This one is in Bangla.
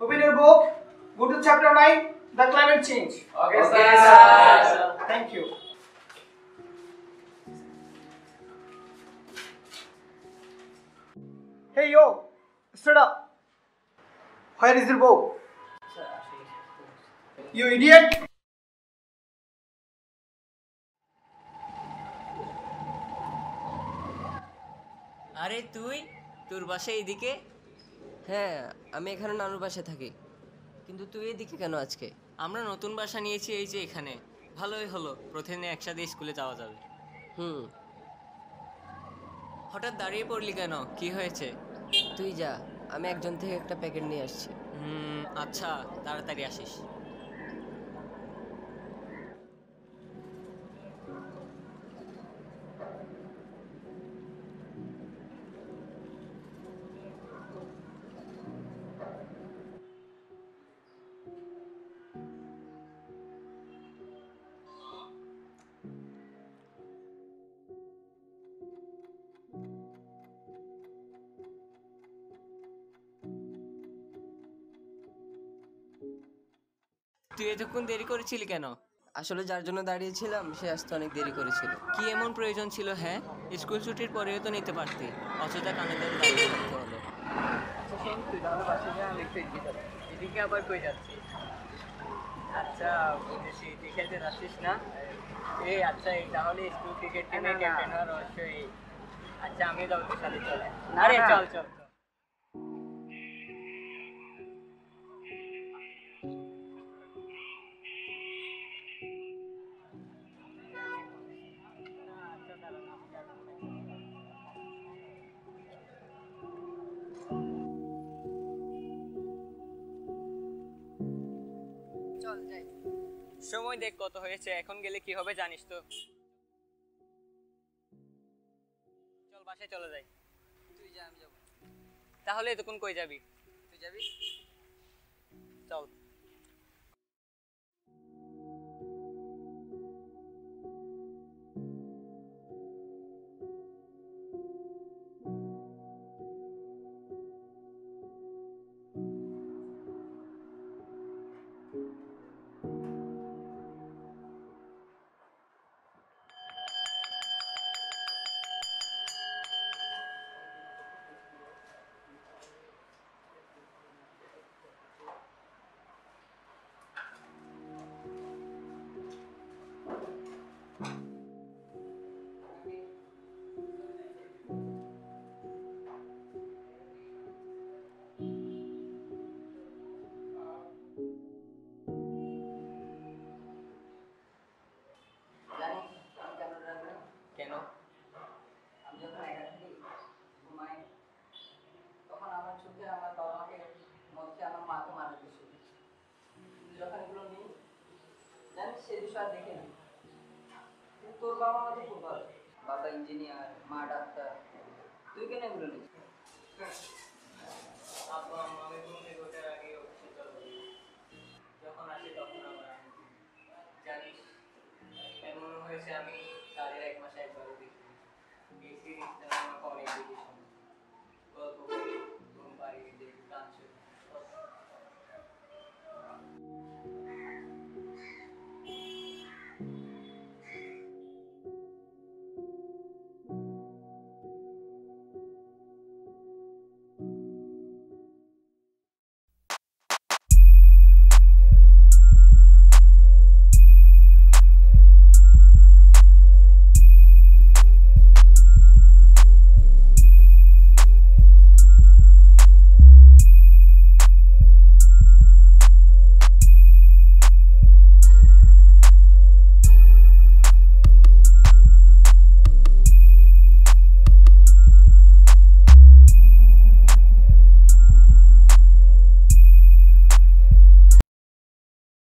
Open your book. Go to chapter 9, the climate change. Okay, sir. Thank you. Hey yo, stand up. Where is your book? You idiot! আরে তুই তোর বাসা এইদিকে? হ্যাঁ, আমি এখানে নানুর বাসায় থাকি। কিন্তু তুই এদিকে কেন আজকে? আমরা নতুন বাসা নিয়েছি এই যে এখানে। ভালোই হলো, প্রতিদিন একসাথে স্কুলে যাওয়া যাবে। হুম। হঠাৎ দাঁড়িয়ে পড়লি কেন, কি হয়েছে? তুই যা, আমি একজন থেকে একটা প্যাকেট নিয়ে আসছি। আচ্ছা, তাড়াতাড়ি আসিস। তুই এতক্ষণ দেরি করেছিলি কেন? আসলে যার জন্য দাঁড়িয়েছিলাম সে আসতে অনেক দেরি করেছিল। কি এমন প্রয়োজন ছিল? হ্যাঁ, স্কুল ছুটির পরেও তো নিতে পারতি, অযথা কানে ধরে দাঁড়িয়ে থাকতে হলো। আচ্ছা শোন, তুই তাহলে বাসে যা, আমি একটু এদিকে যাবো। এদিকে আবার কই যাচ্ছিস? আচ্ছা বুঝেছি, তুই খেলতে যাচ্ছিস না? এই আচ্ছা, এই তাহলে স্কুল ক্রিকেট টিমে ক্যাপ্টেন হওয়ার রহস্য এই। আচ্ছা আমিও যাবো তোর সাথে, চলে। আরে চল চল চল। চল যাই। সময় দেখ কত হয়েছে, এখন গেলে কি হবে জানিস তো। চল বাসায় চলে যাই। তুই যা, আমি যাবো। তাহলে এতক্ষণ কই যাবি? তুই যাবি? চল। জানিস আমি কেন রাখবো? কেন? আমি যখন একা থাকি, ঘুমাই, তখন আমার চোখে আমার বাবা মাকে মধ্যে আমার মাকে মারা দিয়েছিল। যখন এগুলো নেই, জানিস সে বিষয় আর দেখে না। কিন্তু তোর বাবা মা তো খুব ভালো, বাবা ইঞ্জিনিয়ার, মা ডাক্তার, তুই কেন এগুলো নিস?